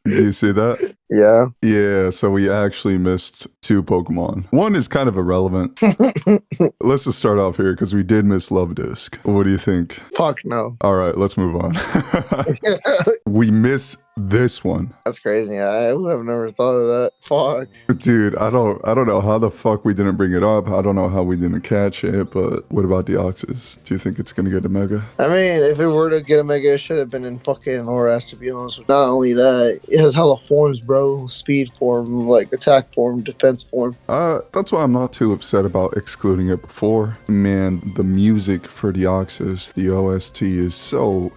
Do you see that? Yeah. Yeah, so we actually missed 2 Pokemon. One is kind of irrelevant. Let's just start off here because we did miss Luvdisc. What do you think? Fuck no. All right, let's move on. We miss this one. That's crazy. I would have never thought of that. Fuck. Dude, I don't know how the fuck we didn't bring it up. I don't know how we didn't catch it, but what about Deoxys? Do you think it's gonna get a Mega? I mean, if it were to get a Mega, it should have been in fucking Horas, to be honest. Not only that, it has hella forms, bro. Speed form, like attack form, defense form. That's why I'm not too upset about excluding it before. Man, the music for Deoxys, the OST is so...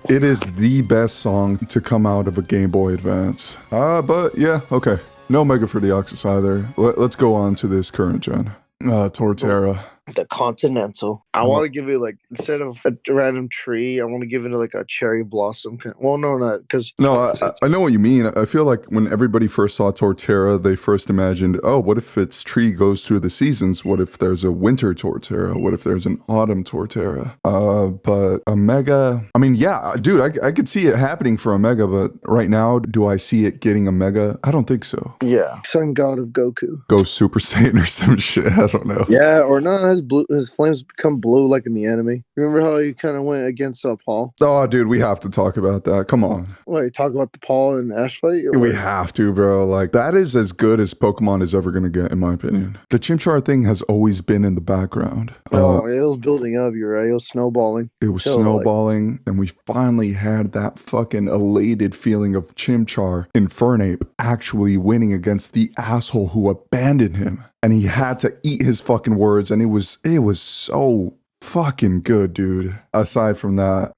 It is the best song to come out of a Game Boy Advance. But yeah, okay. No Mega for Deoxys either. Let's go on to this current gen. Torterra. The Continental. I want to give it, like, instead of a random tree, I want to give it like a cherry blossom. Well, no, not because. No, I know what you mean. I feel like when everybody first saw Torterra, they first imagined, oh, what if its tree goes through the seasons? What if there's a winter Torterra? What if there's an autumn Torterra? But a Mega, I mean, yeah, dude, I could see it happening for a Mega, but right now, do I see it getting a Mega? I don't think so. Yeah. Sun God of Goku. Go Super Saiyan or some shit. I don't know. Yeah, or not. His flames become blue like in the anime. Remember how he kind of went against Paul? Oh, dude, we have to talk about that. Come on. Wait, talk about the Paul and Ash fight? We have to, bro. Like, that is as good as Pokemon is ever going to get, in my opinion. The Chimchar thing has always been in the background. No, it was building up, you're right. It was snowballing. It was snowballing, and we finally had that fucking elated feeling of Chimchar, Infernape, actually winning against the asshole who abandoned him. And he had to eat his fucking words, and it was so fucking good, dude. Aside from that,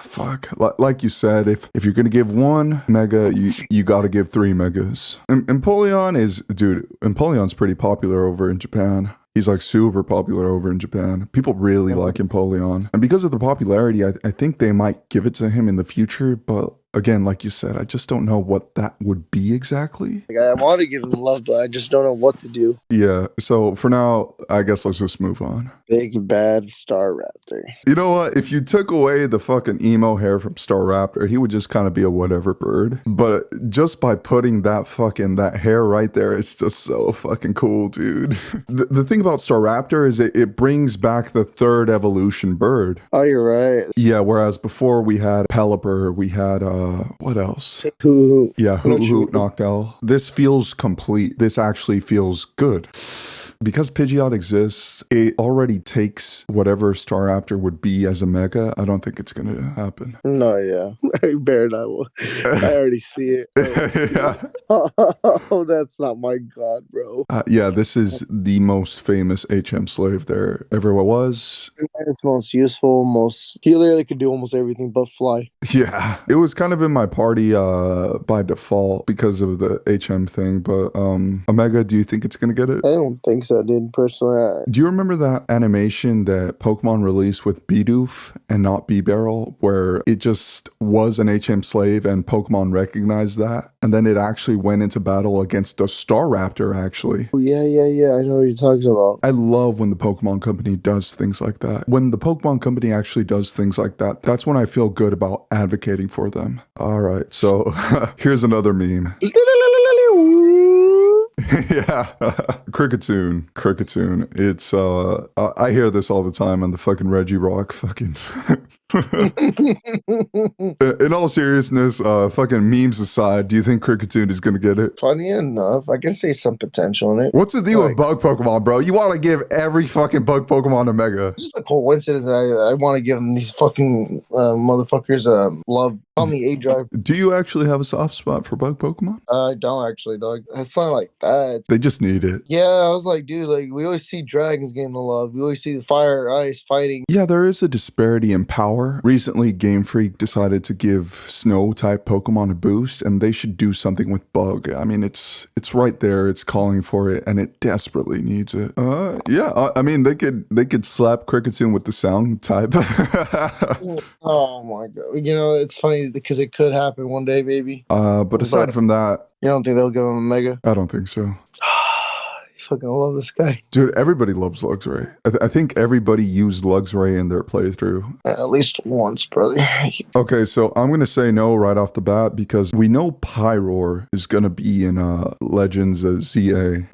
fuck. Like you said, if you're gonna give 1 Mega, you gotta give 3 Megas. Empoleon's pretty popular over in Japan. He's like super popular over in Japan. People really like Empoleon. And because of the popularity, I think they might give it to him in the future, but again, like you said, I just don't know what that would be exactly. Like, I want to give him love, but I just don't know what to do. Yeah, so for now, I guess let's just move on. Big bad Staraptor. You know what? If you took away the fucking emo hair from Staraptor, he would just kind of be a whatever bird. But just by putting that hair right there, it's just so fucking cool, dude. The thing about Staraptor is it brings back the 3rd evolution bird. Oh, you're right. Yeah, whereas before we had Pelipper, we had what else? Hoot. Yeah, Hoot Noctowl. This feels complete. This actually feels good. Because Pidgeot exists, it already takes whatever Staraptor would be as a Mega. I don't think it's going to happen. No, yeah. I already see it. Yeah. Oh, that's not my god, bro. Yeah, this is the most famous HM slave there ever was. It's most useful, he literally could do almost everything but fly. Yeah, it was kind of in my party by default because of the HM thing, but Omega, do you think it's going to get it? I don't think so, dude, personally. Do you remember that animation that Pokemon released with Bidoof and not Bibarel, where it just was an HM slave and Pokemon recognized that? And then it actually went into battle against a Staraptor, actually. Oh, yeah, I know what you're talking about. I love when the Pokemon Company does things like that. When the Pokemon Company actually does things like that, that's when I feel good about advocating for them. All right, so here's another meme. Yeah, Kricketune. It's I hear this all the time on the fucking Reggie Rock fucking. In all seriousness, fucking memes aside, do you think Kricketune is gonna get it? Funny enough, I can see some potential in it. What's the deal with bug Pokemon, bro? You want to give every fucking bug Pokemon a Mega? It's just a coincidence that I want to give them these fucking motherfuckers love. Call me A-Drive. Do you actually have a soft spot for bug Pokemon? I don't actually, dog. It's not like that. They just need it. Yeah, I was like, dude, like, we always see dragons getting the love. We always see the fire, ice fighting. Yeah, there is a disparity in power. Recently, Game Freak decided to give snow-type Pokemon a boost, and they should do something with bug. I mean, it's right there. It's calling for it, and it desperately needs it. Yeah, I mean, they could slap Kricketune with the sound type. Oh my god. You know, it's funny because it could happen one day, maybe. But aside from that, you don't think they'll give him a Mega? I don't think so. fucking love this guy. Dude, everybody loves Luxray. I think everybody used Luxray in their playthrough. At least once, brother. Okay, so I'm going to say no right off the bat because we know Pyroar is going to be in Legends ZA.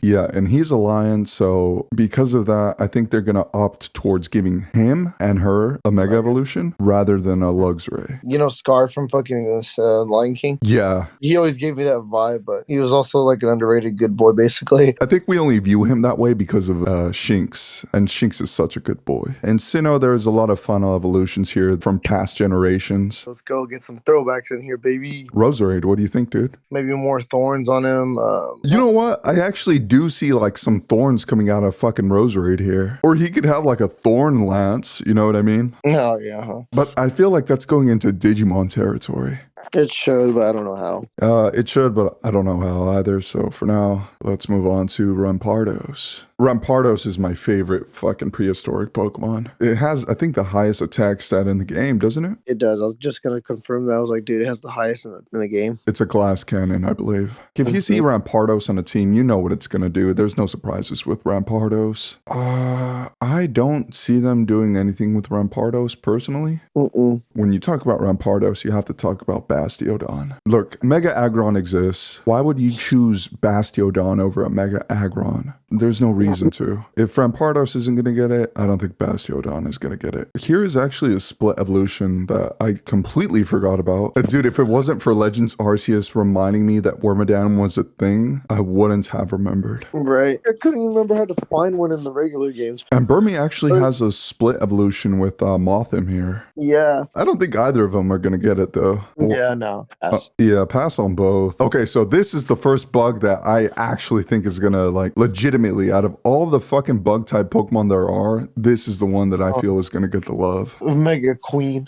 Yeah, and he's a lion, so because of that, I think they're going to opt towards giving him and her a Mega Evolution rather than a Luxray. You know Scar from fucking this Lion King? Yeah. He always gave me that vibe, but he was also like an underrated good boy, basically. I think we only view him that way because of Shinx, and Shinx is such a good boy. And Sinnoh, there's a lot of fun evolutions here from past generations. Let's go get some throwbacks in here, baby. Roserade, what do you think, dude? Maybe more thorns on him. You know what? I actually do see like some thorns coming out of fucking Roserade here. Or he could have like a thorn lance, you know what I mean? Oh, yeah, huh? But I feel like that's going into Digimon territory. It should, but I don't know how. It should, but I don't know how either. So for now, let's move on to Rampardos. Rampardos is my favorite fucking prehistoric Pokemon. It has, I think, the highest attack stat in the game, doesn't it? It does. I was just going to confirm that. I was like, dude, it has the highest in the game. It's a glass cannon, I believe. If you see Rampardos on a team, you know what it's going to do. There's no surprises with Rampardos. I don't see them doing anything with Rampardos personally. When you talk about Rampardos, you have to talk about Bastiodon. Look, Mega Aggron exists. Why would you choose Bastiodon over a Mega Aggron? There's no reason to. If Rampardos isn't going to get it, I don't think Bastiodon is going to get it. Here is actually a split evolution that I completely forgot about. Dude, if it wasn't for Legends Arceus reminding me that Wormadam was a thing, I wouldn't have remembered. Right. I couldn't even remember how to find one in the regular games. And Burmy actually has a split evolution with Mothim here. Yeah. I don't think either of them are going to get it, though. Yeah, no. Pass. Yeah, pass on both. Okay, so this is the first bug that I actually think is going to, like, legitimately, out of all the fucking bug-type Pokemon there are, this is the one that I feel is going to get the love. Mega Queen.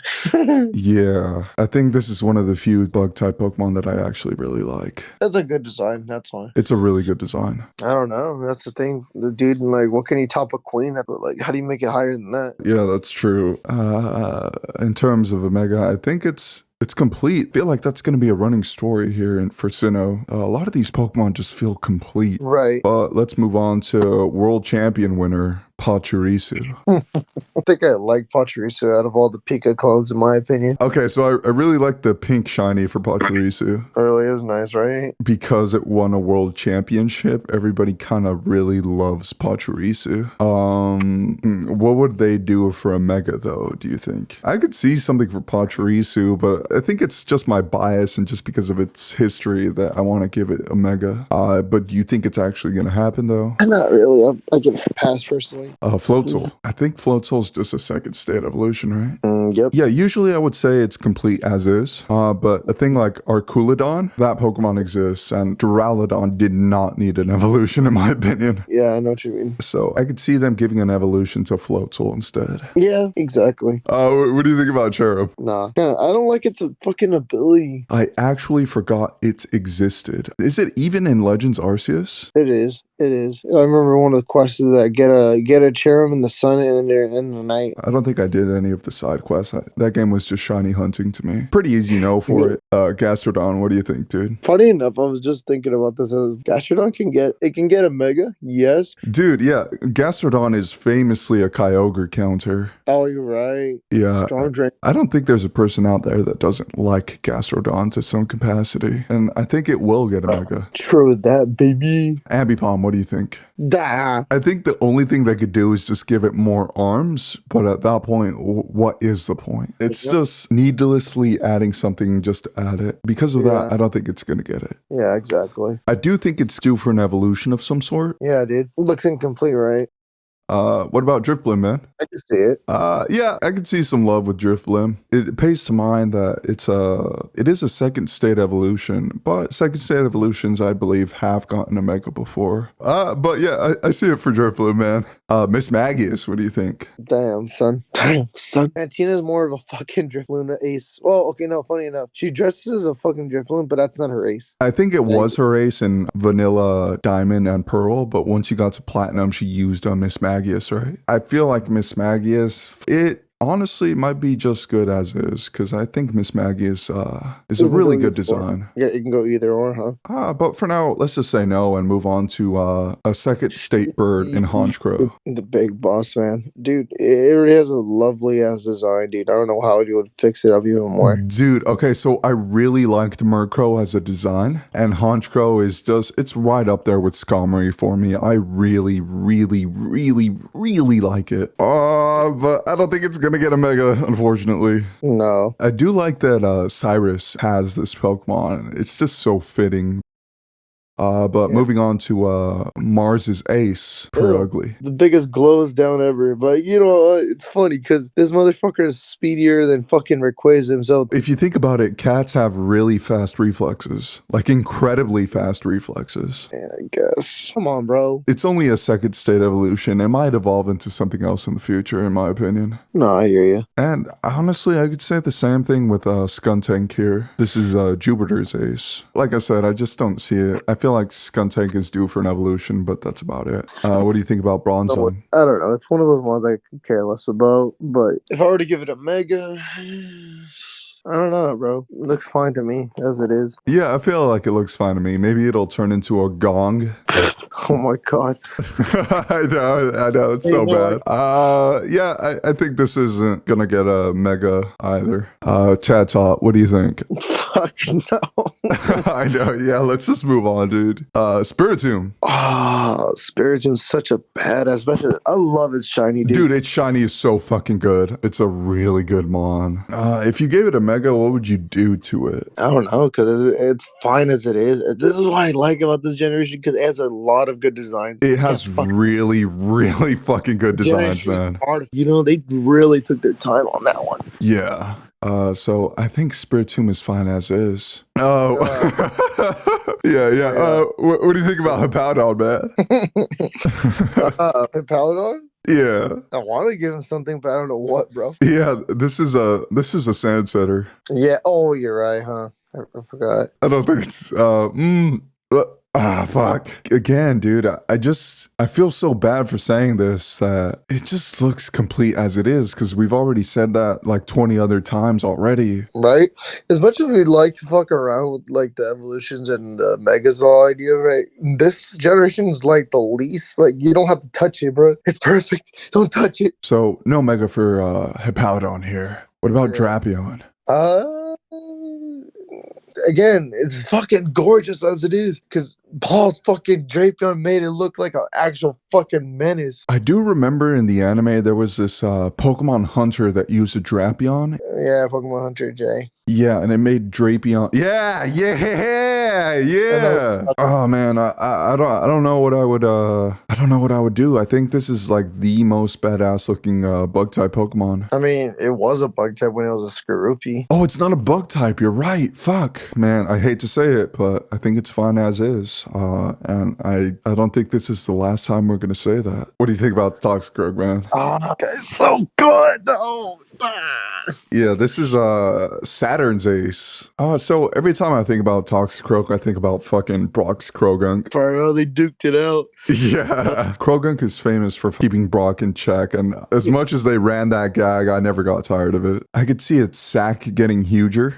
Yeah, I think this is one of the few bug-type Pokemon that I actually really like. That's a good design. That's fine. It's a really good design. I don't know. That's the thing. The dude, like, what can he top a Queen? Like, how do you make it higher than that? Yeah, that's true. In terms of a Mega, I think it's complete. I feel like that's going to be a running story here for Sinnoh. A lot of these Pokemon just feel complete. Right. But let's move on to World Champion winner, Pachirisu. I think I like Pachirisu out of all the Pika clones, in my opinion. Okay, so I really like the pink shiny for Pachirisu. It really is nice, right? Because it won a world championship, everybody kind of really loves Pachirisu. What would they do for a Mega, though, do you think? I could see something for Pachirisu, but I think it's just my bias and just because of its history that I want to give it a Mega. But do you think it's actually going to happen, though? Not really. I give it a pass, personally. Floatzel. I think Floatzel's just a second state evolution, right? Yep. Yeah, usually I would say it's complete as is. But a thing like Arculodon, that Pokemon exists, and Duraludon did not need an evolution, in my opinion. Yeah, I know what you mean. So I could see them giving an evolution to Floatzel instead. Yeah, exactly. What do you think about Cherrim? Nah. I don't like its fucking ability. I actually forgot it existed. Is it even in Legends Arceus? It is. It is. I remember one of the quests is that get a Cherrim in the sun and in the night. I don't think I did any of the side quests. That game was just shiny hunting to me. Pretty easy no for it. Gastrodon, what do you think, dude? Funny enough, I was just thinking about this. Gastrodon can get a Mega, yes. Dude, yeah, Gastrodon is famously a Kyogre counter. Oh, you're right. Yeah. Strong Drain. I don't think there's a person out there that doesn't like Gastrodon to some capacity. And I think it will get a Mega. True that, baby. Ambipom, what do you think? Da. I think the only thing they could do is just give it more arms, but at that point, what is the point? It's just needlessly adding something just to add it. Because of that, I don't think it's going to get it. Yeah, exactly. I do think it's due for an evolution of some sort. Yeah, dude. It looks incomplete, right? What about Drifblim, man? I can see it. Yeah, I can see some love with Drifblim. It pays to mind that it is a second state evolution, but second state evolutions, I believe, have gotten a Mega before. But yeah, I see it for Drifblim, man. Mismagius, what do you think? Damn, son. Damn, son. And Tina's more of a fucking Drifloon ace. Well, okay, no, funny enough. She dresses as a fucking Drifloon, but that's not her ace. I think it was her ace in Vanilla, Diamond, and Pearl, but once you got to Platinum, she used a Mismagius, right? I feel like Mismagius, honestly, it might be just good as is, because I think Mismagius is a really good design. Yeah, you can go either or, huh? But for now, let's just say no and move on to a second state bird in Honchkrow. The big boss, man. Dude, it really has a lovely ass design, dude. I don't know how you would fix it up even more. Dude, okay, so I really liked Murkrow as a design, and Honchkrow is just, it's right up there with Skarmory for me. I really, really, really, really like it. But I don't think it's gonna get a Mega, unfortunately. No. I do like that Cyrus has this Pokemon. It's just so fitting. But moving on to Mars's ace, Purugly. The biggest glows down ever. But you know, it's funny because this motherfucker is speedier than fucking Rayquaza himself. If you think about it, cats have really fast reflexes, like incredibly fast reflexes. Yeah, I guess. Come on, bro. It's only a second state evolution. It might evolve into something else in the future, in my opinion. No, I hear you. And honestly, I could say the same thing with Skuntank here. This is Jupiter's ace. Like I said, I just don't see it. I feel like Skuntank is due for an evolution, but that's about it. What do you think about Bronzong? I don't know. It's one of those ones I could care less about. But if I were to give it a Mega, I don't know, bro. It looks fine to me as it is. Yeah, I feel like it looks fine to me. Maybe it'll turn into a gong. Oh my god. I know, it's so bad. Yeah, I think this isn't gonna get a Mega either. Chatot, what do you think? Fuck no. I know, yeah, let's just move on, dude. Spiritomb. Oh, Spiritune's such a badass. Especially, I love its shiny, dude. Dude, its shiny is so fucking good. It's a really good mon. If you gave it a Mega, what would you do to it? I don't know, because it's fine as it is. This is what I like about this generation, because it has a lot of good designs. It has really, really fucking good designs, man. You know, they really took their time on that one. Yeah. So I think Spiritomb is fine as is. Oh. Yeah. What do you think about Hippowdon, man? Hippowdon? Yeah. I want to give him something, but I don't know what, bro. Yeah, this is a sand setter. Yeah. Oh, you're right, huh? I forgot. I don't think it's fuck. Again, dude, I feel so bad for saying this that it just looks complete as it is, because we've already said that like 20 other times already. Right? As much as we like to fuck around with like the evolutions and the Megazord idea, right? This generation's like the least, like you don't have to touch it, bro. It's perfect. Don't touch it. So no Mega for Hippowdon here. What about Drapion? Again, it's fucking gorgeous as it is, because Paul's fucking Drapion made it look like an actual fucking menace. I do remember in the anime there was this Pokemon Hunter that used a Drapion. Yeah, Pokemon Hunter J. Yeah, and it made Drapion. Yeah. Oh man, I don't know what I would do. I think this is like the most badass looking bug type Pokemon. I mean, it was a bug type when it was a Skorupi. Oh, it's not a bug type. You're right. Fuck, man. I hate to say it, but I think it's fine as is. And I don't think this is the last time we're gonna say that. What do you think about the Toxicroak, man? It's so good. Oh. Yeah, this is Saturn's ace. So every time I think about Toxicroak, I think about fucking Brock's Krogunk. They duked it out. Yeah, Krogunk is famous for keeping Brock in check, and as much as they ran that gag, I never got tired of it. I could see its sack getting huger.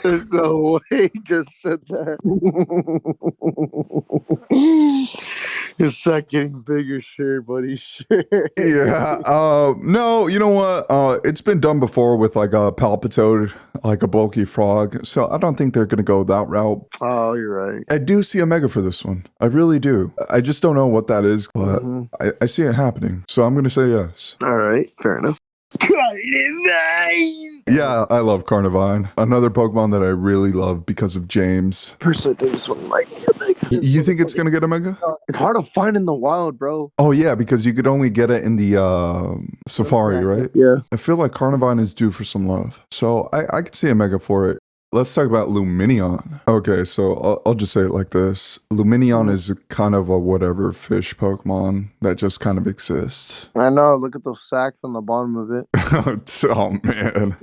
There's no way he just said that. His sack getting bigger, sure, buddy, sure. Yeah. No, you know what? It's been done before with like a Palpitoad, like a bulky frog. So I don't think they're gonna go that route. Oh, you're right. I do see a Mega for this one. I really do. I just don't know what that is, but I see it happening. So I'm gonna say yes. All right, fair enough. Carnivine! Yeah, I love Carnivine. Another Pokemon that I really love because of James. Personally, this one might get a Mega. You think it's gonna get a Mega? It's hard to find in the wild, bro. Oh yeah, because you could only get it in the Safari, right? Yeah. I feel like Carnivine is due for some love. So I could see a Mega for it. Let's talk about Lumineon. Okay, so I'll just say it like this. Lumineon is kind of a whatever fish Pokemon that just kind of exists. I know, look at those sacks on the bottom of it. Oh, man.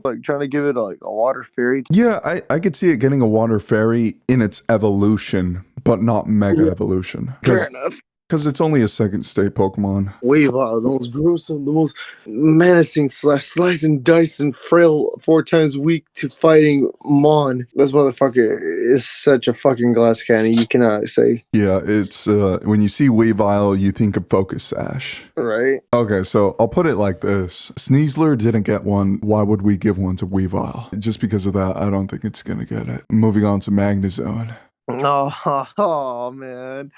Like trying to give it like a water fairy. Yeah, I could see it getting a water fairy in its evolution, but not Mega Evolution. Fair enough. Because it's only a second state Pokemon. Weavile, the most gruesome, the most menacing slice and dice and frail 4 times weak to fighting Mon. This motherfucker is such a fucking glass cannon, you cannot say. Yeah, it's when you see Weavile, you think of Focus Sash. Right? Okay, so I'll put it like this. Sneasler didn't get one. Why would we give one to Weavile? Just because of that, I don't think it's going to get it. Moving on to Magnezone. Oh man.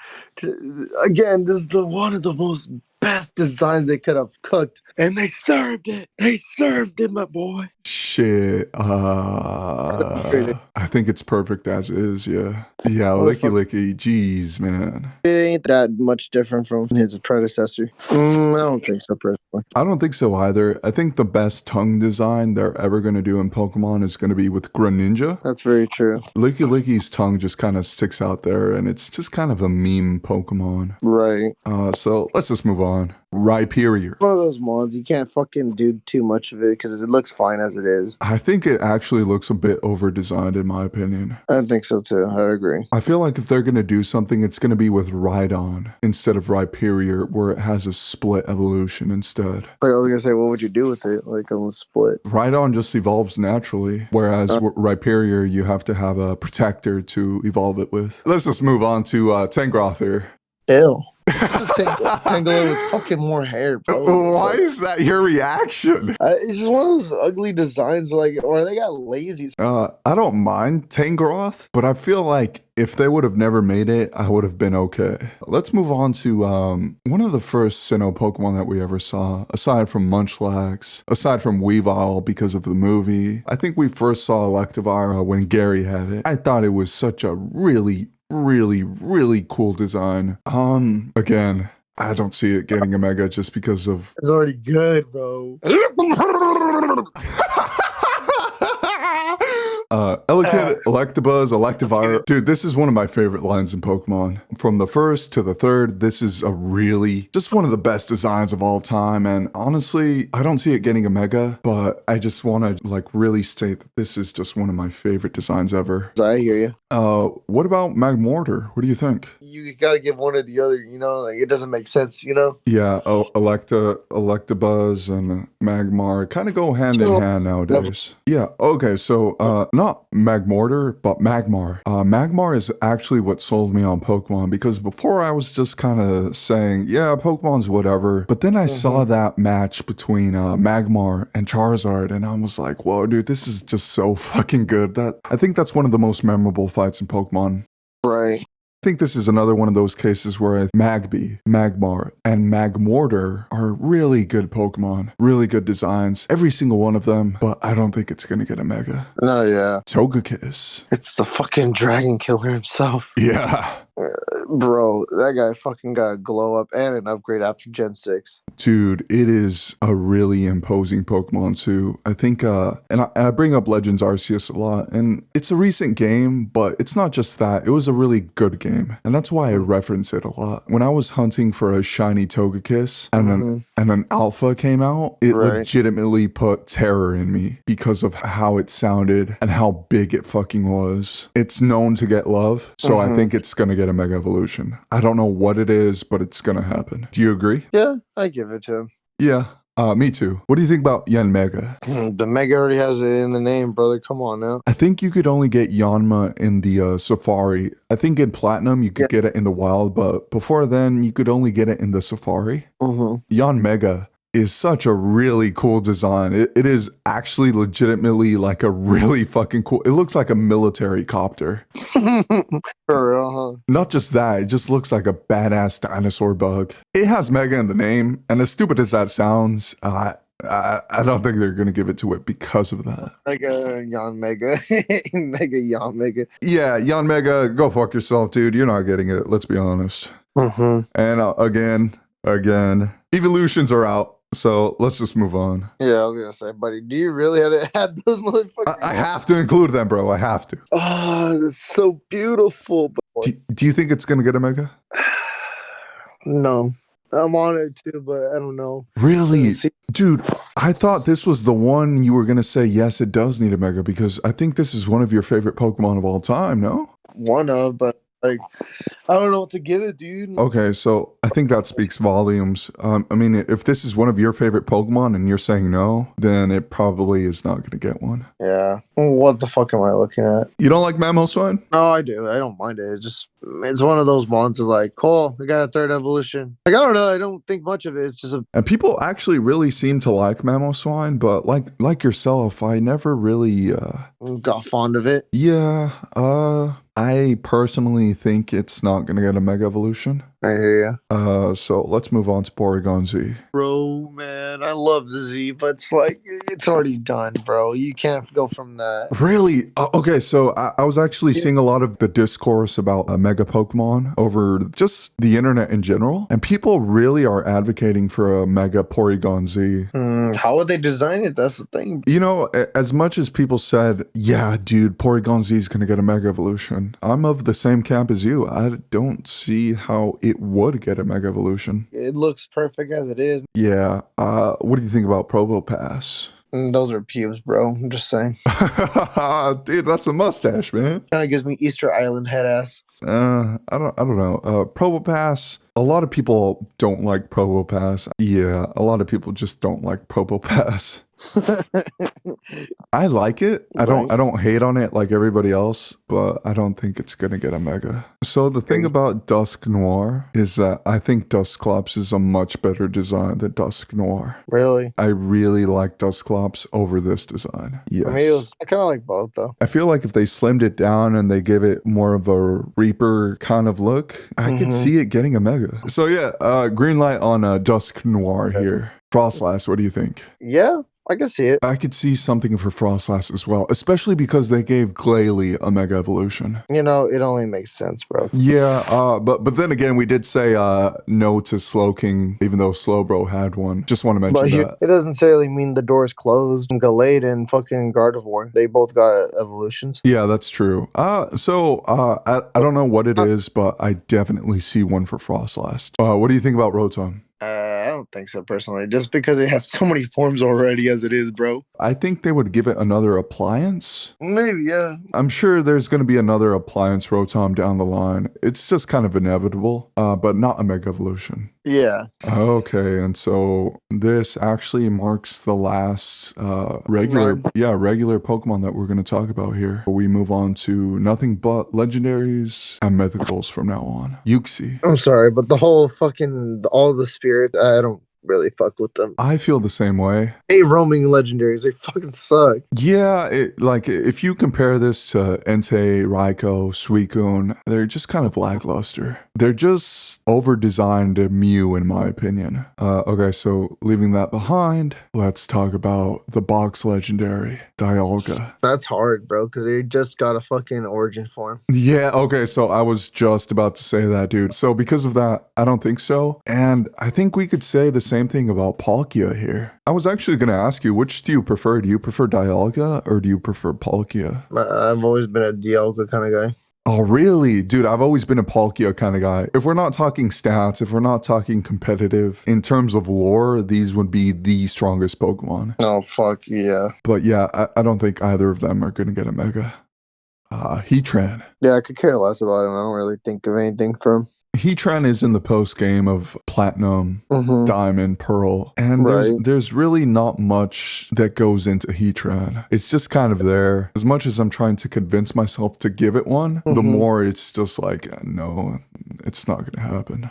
Again, this is one of the most best designs they could have cooked. And they served it. They served it, my boy. Shit. I think it's perfect as is, yeah. Yeah, Licky, jeez, man. It ain't that much different from his predecessor. I don't think so, personally. I don't think so either. I think the best tongue design they're ever going to do in Pokemon is going to be with Greninja. That's very true. Licky's tongue just kind of sticks out there, and it's just kind of a meme Pokemon. Right. So let's just move on. Rhyperior. One of those mons, you can't fucking do too much of it because it looks fine as it is. I think it actually looks a bit over-designed in my opinion. I think so too. I agree. I feel like if they're going to do something, it's going to be with Rhydon instead of Rhyperior, where it has a split evolution instead. Like I was going to say, what would you do with it? Like on the split? Rhydon just evolves naturally, whereas Rhyperior, you have to have a protector to evolve it with. Let's just move on to Tangrowth here. Ew. Tangela with fucking more hair, bro. Why is that your reaction? It's just one of those ugly designs, like, or they got lazy. I don't mind Tangrowth, but I feel like if they would have never made it, I would have been okay. Let's move on to one of the first Sinnoh Pokemon that we ever saw, aside from Munchlax, aside from Weavile because of the movie. I think we first saw Electivire when Gary had it. I thought it was such a really cool design. Again, I don't see it getting a Mega just because of... It's already good, bro. Elegant, Electabuzz, Electivire. Dude, this is one of my favorite lines in Pokemon. From the first to the third, this is a really, just one of the best designs of all time. And honestly, I don't see it getting a Mega, but I just want to like really state that this is just one of my favorite designs ever. I hear you. What about Magmortar? What do you think? You gotta give one or the other, you know, like it doesn't make sense, you know? Yeah, Electabuzz and Magmar kind of go hand in hand nowadays. Yeah, okay, so not Magmortar, but Magmar. Magmar is actually what sold me on Pokemon because before I was just kind of saying, yeah, Pokemon's whatever. But then I saw that match between Magmar and Charizard and I was like, whoa, dude, this is just so fucking good. I think that's one of the most memorable fights in Pokemon. Right. I think this is another one of those cases where Magby, Magmar, and Magmortar are really good Pokemon, really good designs, every single one of them, but I don't think it's gonna get a Mega. No, yeah. Togekiss. It's the fucking dragon killer himself. Yeah. Bro, that guy fucking got a glow up and an upgrade after Gen 6. Dude, it is a really imposing Pokemon too. I think, and I bring up Legends Arceus a lot, and it's a recent game, but it's not just that. It was a really good game, and that's why I reference it a lot. When I was hunting for a shiny Togekiss and an alpha came out, it legitimately put terror in me because of how it sounded and how big it fucking was. It's known to get love, so I think it's gonna get a Mega Evolution. I don't know what it is, but it's gonna happen. Do you agree? Yeah, I give it to him. Yeah, me too. What do you think about Yanmega? The Mega already has it in the name, brother. Come on now. I think you could only get Yanma in the Safari. I think in Platinum you could get it in the Wild, but before then you could only get it in the Safari. Yanmega is such a really cool design. It is actually legitimately like a really fucking cool. It looks like a military copter. For real, huh? Not just that, it just looks like a badass dinosaur bug. It has Mega in the name, and as stupid as that sounds, I don't think they're going to give it to it because of that. Like a Yanmega. Yanmega. Yeah, Yanmega, go fuck yourself, dude. You're not getting it, let's be honest. And again, evolutions are out. So let's just move on. Yeah, I was gonna say, buddy, do you really have to add those motherfuckers? I have to include them, bro. I have to. Oh, that's so beautiful. Do you think it's gonna get a Mega? No. I'm on it too, but I don't know. Really? Dude, I thought this was the one you were gonna say, yes, it does need a Mega, because I think this is one of your favorite Pokemon of all time, no? One of, but Like, I don't know what to give it, dude. Okay, so I think that speaks volumes. I mean, if this is one of your favorite Pokemon and you're saying no, then it probably is not going to get one. Yeah. What the fuck am I looking at? You don't like Mamoswine? No, I do. I don't mind it. It's one of those ones of like, cool, I got a third evolution. Like, I don't know. I don't think much of it. It's just a. And people actually really seem to like Mamoswine, but like yourself, I never really Got fond of it. yeah, I personally think it's not going to get a Mega Evolution. I hear ya. So let's move on to Porygon-Z. Bro, man, I love the Z, but it's like, it's already done, bro. You can't go from that. Really? Okay, so I was actually seeing a lot of the discourse about Mega Pokemon over just the internet in general, and people really are advocating for a Mega Porygon-Z. How would they design it? That's the thing. You know, as much as people said, yeah, dude, Porygon-Z is going to get a Mega Evolution, I'm of the same camp as you. I don't see how it would get a Mega Evolution. It looks perfect as it is. Yeah. What do you think about Probopass? Those are pubes, bro. I'm just saying. Dude, that's a mustache, man. Kind of gives me Easter Island head ass. I don't know. Probopass. A lot of people don't like Probopass. Yeah, a lot of people just don't like Probopass. I like it. I don't hate on it like everybody else, but I don't think it's gonna get a Mega. So the thing about Dusk Noir is that I think Dusclops is a much better design than Dusk Noir. Really? I really like Dusclops over this design. Yes. I kind of like both though. I feel like if they slimmed it down and they give it more of a Reaper kind of look, I could see it getting a Mega. So yeah, green light on Dusk Noir here. Frostlass, what do you think? Yeah, I can see it. I could see something for Frostlass as well, especially because they gave Glalie a Mega Evolution. You know, it only makes sense, bro. Yeah, but then again, we did say no to Slowking, even though Slowbro had one. Just want to mention that. It doesn't necessarily mean the door's closed. Gallade and fucking Gardevoir, they both got evolutions. Yeah, that's true. So I don't know what it is, but I definitely see one for Frostlass. What do you think about Rotom? I don't think so personally, just because it has so many forms already as it is, bro. I think they would give it another appliance. Maybe, yeah. I'm sure there's going to be another appliance Rotom down the line. It's just kind of inevitable, but not a Mega Evolution. Yeah. Okay, and so this actually marks the last regular Pokemon that we're going to talk about here. We move on to nothing but legendaries and mythicals from now on. Uxie. I'm sorry, but the whole fucking, all the spirits, I don't really fuck with them. I feel the same way. Hey, roaming legendaries, they fucking suck. Yeah, if you compare this to Entei, Raikou, Suicune, they're just kind of lackluster. They're just over-designed Mew, in my opinion. Okay, so leaving that behind, let's talk about the box legendary, Dialga. That's hard, bro, because they just got a fucking origin form. Yeah, okay, so I was just about to say that, dude. So because of that, I don't think so. And I think we could say the same thing about Palkia here. I was actually going to ask you, which do you prefer? Do you prefer Dialga or do you prefer Palkia? I've always been a Dialga kind of guy. Oh, really? Dude, I've always been a Palkia kind of guy. If we're not talking stats, if we're not talking competitive, in terms of lore, these would be the strongest Pokemon. Oh, fuck yeah. But yeah, I don't think either of them are going to get a Mega. Heatran. Yeah, I could care less about him. I don't really think of anything from him. Heatran is in the post game of Platinum, Diamond, Pearl, and there's really not much that goes into Heatran. It's just kind of there. As much as I'm trying to convince myself to give it one, the more it's just like, no, it's not going to happen.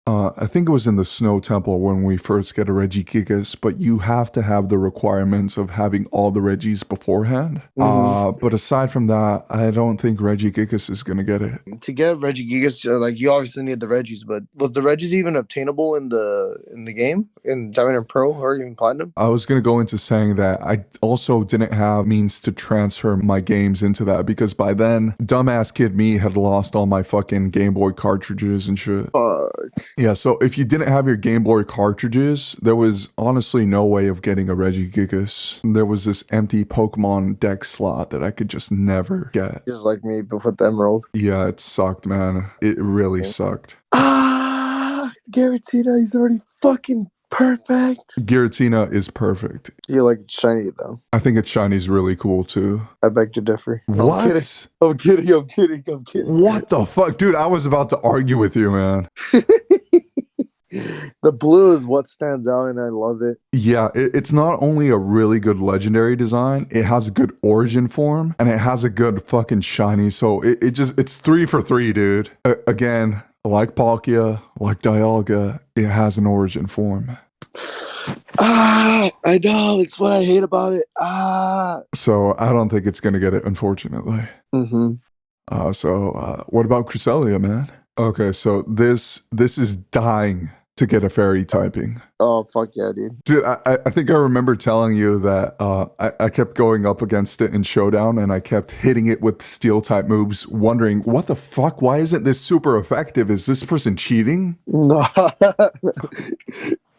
I think it was in the Snow Temple when we first get a Regigigas, but you have to have the requirements of having all the Regis beforehand. But aside from that, I don't think Regigigas is going to get it. To get Regigigas, like, you obviously need the Regis, but was the Regis even obtainable in the game? In Diamond and Pearl or even Platinum? I was going to go into saying that I also didn't have means to transfer my games into that because by then, dumbass kid me had lost all my fucking Game Boy cartridges and shit. Yeah, so if you didn't have your Game Boy cartridges, there was honestly no way of getting a Regigigas. There was this empty Pokemon deck slot that I could just never get. Just like me, but with the Emerald. Yeah, it sucked, man. It really sucked. Giratina, he's already fucking Perfect. Giratina is perfect. You like shiny though. I think its shiny's really cool too. I beg to differ. What? I'm kidding. What the fuck? Dude, I was about to argue with you, man. The blue is what stands out, and I love it. Yeah, it's not only a really good legendary design, it has a good origin form, and it has a good fucking shiny. So it's 3 for 3, dude. Again, like Palkia, like Dialga, it has an origin form. I know. It's what I hate about it. So I don't think it's going to get it, unfortunately. So what about Cresselia, man? Okay, so this is dying to get a fairy typing. Oh, fuck yeah, dude. Dude, I think I remember telling you that I kept going up against it in Showdown and I kept hitting it with steel type moves, wondering, what the fuck? Why isn't this super effective? Is this person cheating? No.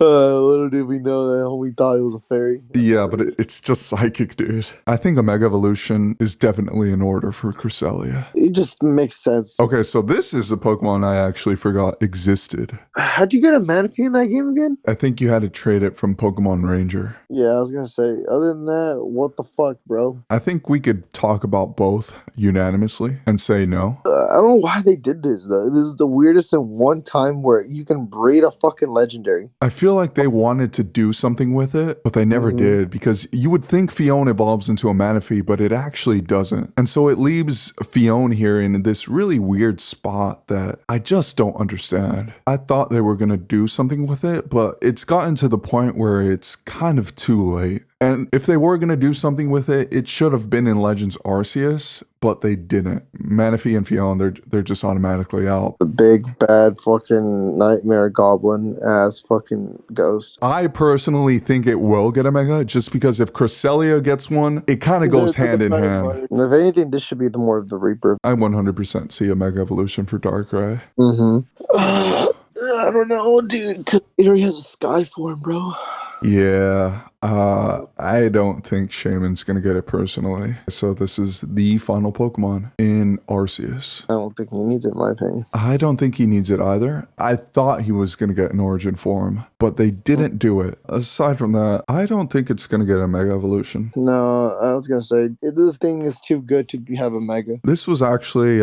Little did we know that homie thought it was a fairy. Yeah, but it's just psychic, dude. I think a Mega Evolution is definitely in order for Cresselia. It just makes sense. Okay, so this is a Pokemon I actually forgot existed. How'd you get a Manaphy in that game again? I think you had to trade it from Pokemon Ranger. Yeah, I was gonna say, other than that, what the fuck, bro? I think we could talk about both unanimously and say no. I don't know why they did this, though. This is the weirdest in one time where you can breed a fucking legendary. I feel like they wanted to do something with it, but they never did, because you would think Phione evolves into a Manaphy, but it actually doesn't. And so it leaves Phione here in this really weird spot that I just don't understand. I thought they were going to do something with it, but it's gotten to the point where it's kind of too late. And if they were going to do something with it, it should have been in Legends Arceus, but they didn't. Manaphy and Phione, they're just automatically out. The big, bad fucking nightmare goblin ass fucking ghost. I personally think it will get a Mega, just because if Cresselia gets one, it kind of goes hand in hand. And if anything, this should be the more of the Reaper. I 100% see a Mega Evolution for Darkrai. I don't know, dude. Cause he already has a sky form, bro. Yeah, I don't think Shaman's gonna get it personally. So this is the final Pokemon in Arceus. I don't think he needs it, in my opinion. I don't think he needs it either. I thought he was gonna get an origin form, but they didn't do it. Aside from that, I don't think it's gonna get a Mega Evolution. No, I was gonna say, this thing is too good to have a Mega. This was actually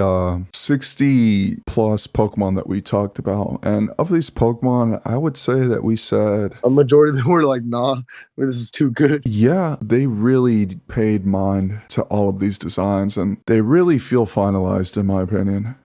60 plus Pokemon that we talked about. And of these Pokemon, I would say that we said a majority of them were like, nah, this is too good. Yeah, they really paid mind to all of these designs, and they really feel finalized in my opinion.